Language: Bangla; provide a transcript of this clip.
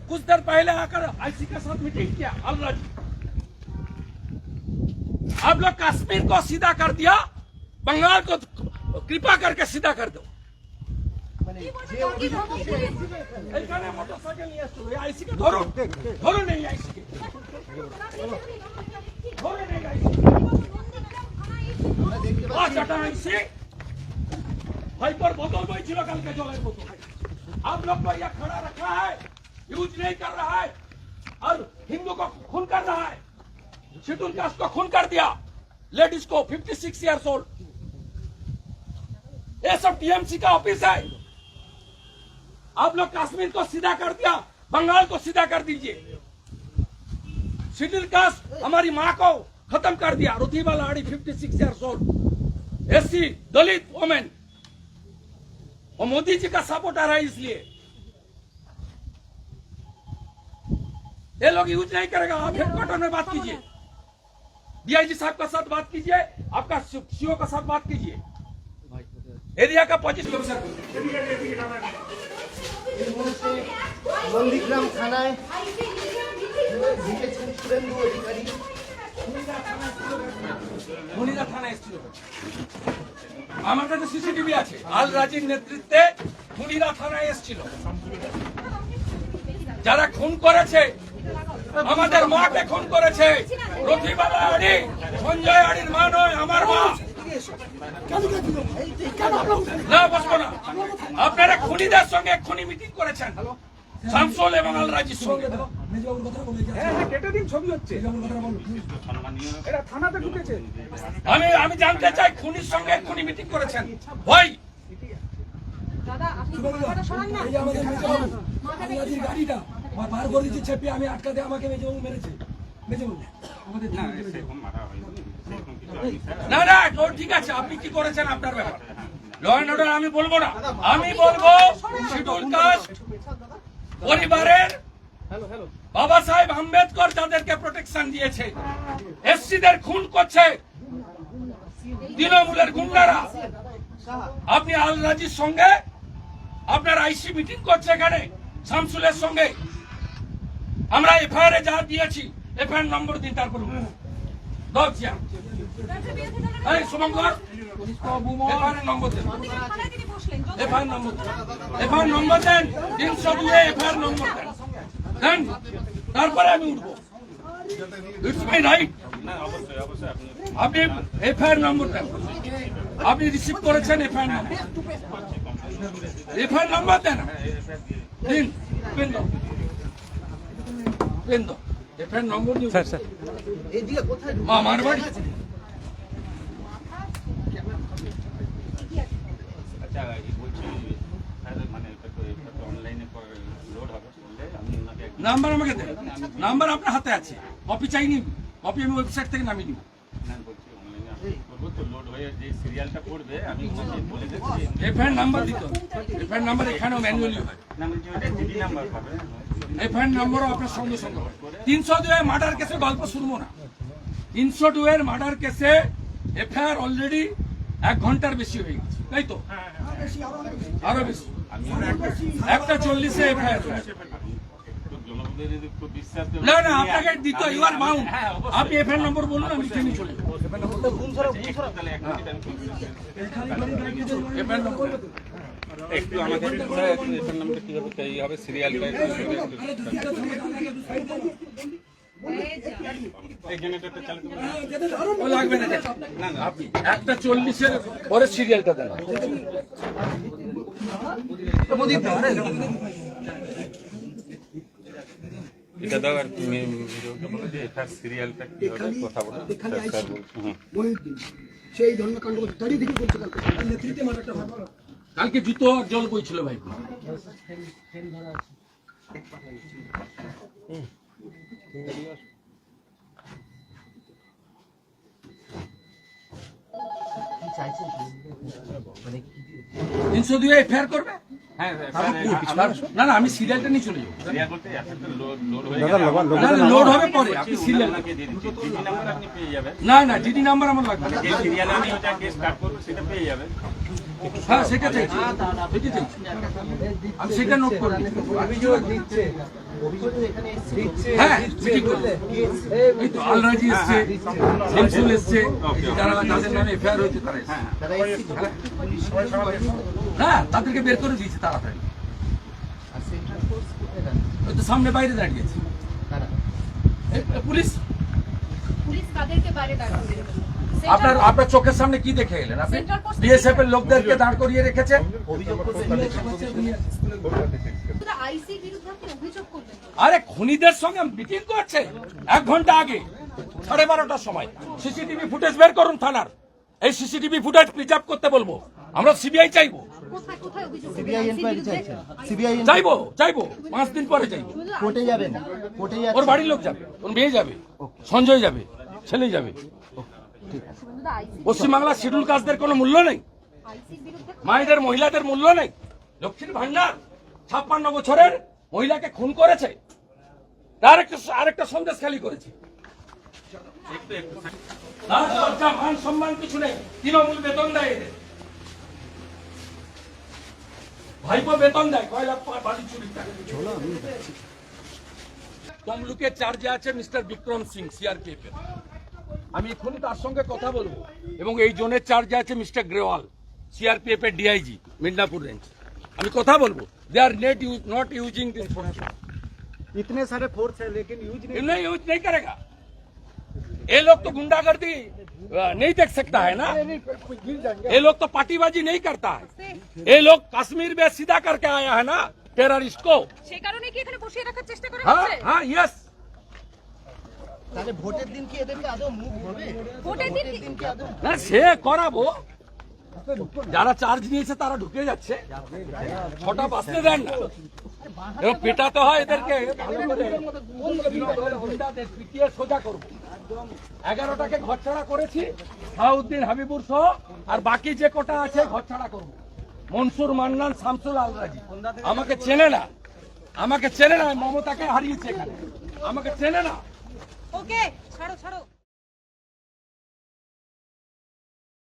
कुछ देर पहले आकर आईसी के साथ मीटिंग किया अलराजी। आप लोग कश्मीर को सीधा कर दिया, बंगाल को कृपा करके सीधा कर दो। मोटरसाइकिल आईसी के धरो धरो नहीं आईसी के धरो नहीं आईसी आईसी भाई पर बोतल वही छिलो कल के जलाए बोतल। आप लोग को यह खड़ा रखा है, यूज नहीं कर रहा है और हिंदू को खून कर रहा है, शेड्यूल कास्ट को खून कर दिया, लेडीज को 56 ईयर्स ओल्ड। ये सब टीएमसी का ऑफिस है। आप लोग कश्मीर को सीधा कर दिया, बंगाल को सीधा कर दीजिए। शेड्यूल कास्ट हमारी माँ को खत्म कर दिया, रुथिबा लाड़ी 56 ईयर्स ओल्ड, एससी दलित वोमेन। और मोदी जी का सपोर्टर है, इसलिए ये लोग यूज नहीं करेगा। आप हेडक्वार्टर में बात कीजिए, डीआईजी साहब का साथ बात कीजिए, आपका सीओ का साथ बात कीजिए। एरिया का 25 নন্দীগ্রাম থানায় মনিরা থানায় এসেছিল। আমার কাছে সিসিটিভি আছে, আল রাজির নেতৃত্বে মনিরা থানায় এসেছিল। যারা খুন করেছে, আমাদের মাকে খুন করেছে, রথিবালা আড়ি, সঞ্জয় আড়ির মা নয়, আমার মা। না বসবো না। আপনারা খুনিদের সঙ্গে খুনি মিটিং করেছেন, শামসুল এবং আল রাজির সঙ্গে। কেটে দিন, ছবি হচ্ছে, এটা থানাতে ঢুকেছে। আমি জানতে চাই খুনির সঙ্গে খুনি মিটিং করেছেন ভাই। গাড়িটা বার করে দিচ্ছে চেপে, আমি আটকাতে আমাকে মেজবাবু মেরেছে। না না ঠিক আছে, আপনি কি করেছেন আপনার ব্যাপার, ল অ্যান্ড অর্ডার আমি বলবো না। আমি বলবো শিডিউল কাস্ট পরিবারের বাবা সাহেব আম্বেদকর যাদেরকে প্রোটেকশন দিয়েছে, এসসিদের খুন করছে তৃণমূলের গুন্ডারা। আপনি আল রাজির সঙ্গে আপনার আইসি মিটিং করছে এখানে শামসুলের সঙ্গে। আমরা এফআইআর যা দিয়েছি, এফআইআর নম্বর দিন, তারপর শুভঙ্কর এফআইআর নম্বর দেন, এফআইআর নম্বর দেন, এফআইআর নম্বর দেন, 302 এফআইআর নম্বর দেন, দেন, তারপরে আমি উঠবো। It's my right. আপনি এফআইআর নম্বর দেন, আপনি রিসিভ করেছেন এফআইআর নম্বর, এফআইআর নম্বর দেন, দিন, পেন দাও, পেন দাও, এফআইআর নম্বর দিন। স্যার স্যার এইদিকে কোথায় আমার বাড়ি। নাম্বার আমাকে দেন, নাম্বার আপনার হাতে আছে, কপি চাইনি, কপি আমি ওয়েবসাইট থেকে নামিয়ে নিব। এফআইআর নাম্বার দিত, এফআইআর নাম্বার এখানেও ম্যানুয়ালি হয়, এফআইআর নাম্বারও আপনার সঙ্গে সঙ্গে হয়। 302 মার্ডার কেসে গল্প শুনবো না। 302 মার্ডার কেসে এফআইআর অলরেডি 1 ঘন্টার বেশি হয়ে গেছে, তাই তো? আরো বেশি, 1:40 এফআইআর। না না আপনাকে দিত, ইউ আর বাউন্ড। আপনি এফআইআর নম্বর বলুন, আমি লিখে নিয়ে চলে যাবো। এফআইআর নম্বর একটু আমাদের এফআইআর নাম্বার কিভাবে চাই হবে, সিরিয়াল লাগবে না, না না আপনি 1:40 পরে সিরিয়ালটা দেন। এটা দাও, আর এটার সিরিয়ালটা কি হবে কথা বলো। সেই ধর্মকাণ্ড দাঁড়িয়ে দিকে বলছে নেতৃত্বে মারাটা কালকে জুতো আর জল বইছিল ভাই। মানে 302 এফআইআর করবে। না না আমি সিরিয়ালটা নিয়ে চলে যাবো। লোড হবে পরে, আপনি সিরিয়াল না না জিডি নাম্বার আমার লাগবে। হ্যাঁ সেটা চাইছি, সেটা চাইছি। আমি সেটা নোট করে নিচ্ছি। অভিযোগ দিচ্ছে অভিযোগ এখানে এসছে হ্যাঁ মিটিং করতে এই তো আলরাজি এসছে, সেন্সুল এসছে, যারা যাদের নামে এফআইআর হয়েছে তারা এসছে। তারা এসছে হ্যাঁ তাদেরকে বের করে দিয়েছে তাড়াতাড়ি। আর সেন্ট্রাল ফোর্স কোথায় দাঁড়িয়ে? ওই তো সামনে বাইরে দাঁড়িয়েছে তারা পুলিশ। পুলিশ কাদেরকে বাইরে দাঁড় করিয়ে রেখেছে? আপনার চোখের সামনে কি দেখে এলেন আপনি? Central Force বিএসএফ এর লোকদেরকে দাঁড় করিয়ে রেখেছেন। অভিযোগ করছে শুধু আইসির বিরুদ্ধে আপনি অভিযোগ করবেন তো? আরে খুনিদের সঙ্গে মিটিং করছে 1 ঘন্টা আগে 12:30টার সময়। সিসিটিভি ফুটেজ বের করুন থানার। এই সিসিটিভি ফুটেজ প্রিজার্ভ করতে বলবো। আমরা সিবিআই চাইবো, কোথায় কোথায় অভিযোগ করবেন? সিবিআই IC এনকোয়ারি বিরুদ্ধে? চাইছেন সিবিআই চাইবো 5 দিন পরে চাইবো। শুধু কোর্টে যাবেন কোর্টে ওর যাচ্ছেন বাড়ির লোক যাবে, ওর মেয়ে যাবে, সঞ্জয় যাবে, ছেলে যাবে। শুধু আইসি পশ্চিমবাংলার শিডিউল কাস্টদের কোনো মূল্য নেই, আইসির বিরুদ্ধে মায়েদের মহিলাদের মূল্য নেই। লক্ষ্মীর ভান্ডার 56 বছরের মহিলাকে খুন করেছে, তার আরেকটা সন্দেশ খালি করেছে। লাজ লজ্জা মান সম্মান কিছু নেই। তৃণমূল বেতন দেয় এদের, ভাইপো বেতন দেয়, কয়লা বালি চুরি টাকা। তমলুকের চার্জে আছে মিস্টার বিক্রম সিং সিআরপিএফ এর। আমি এক্ষুনি তার সঙ্গে কথা বলবো। এবং এই জোনের চার্জে আছে মিস্টার গ্রেওয়াল সিআরপিএফ এর ডিআইজি মিদনাপুর রেঞ্জ। আমি কথা বলবো। দে আর नॉट यूजिंग दिस फोर्स। इतने सारे फोर्स है लेकिन यूज नहीं इन्हें यूज नहीं करेगा। ये लोग तो गुंडागर्दी नहीं देख सकता है ना। ये लोग तो पार्टीबाजी नहीं करता है। ये लोग कश्मीर में सीधा करके आया है ना टेररिस्ट को। সেই কারণে কি এখানে বসিয়ে রাখার চেষ্টা করা हाँ হচ্ছে? हाँ यस। তাহলে ভোটের দিন কি এদেরকে আদৌ মুভ হবে ভোটের দিন কি- দিন কি আদৌ না সে করাবো, যারা চার্জ নিয়েছে তারা ঢুকে যাচ্ছে। 6টা বাজতে দেন না, এবং পেটাতে হয় এদেরকে ভালো করে। গুন্ডাদের পিটিয়ে সোজা করবো। 11টাকে ঘরছাড়া করেছি, সাউদ্দিন হাবিবুর সহ, আর বাকি যে কটা আছে ঘরছাড়া করবো। মনসুর মান্নান, শামসুল আলরাজি আমাকে চেনে না, মমতাকে হারিয়েছে এখানে, আমাকে চেনে না। ওকে ছাড়ো ছাড়ো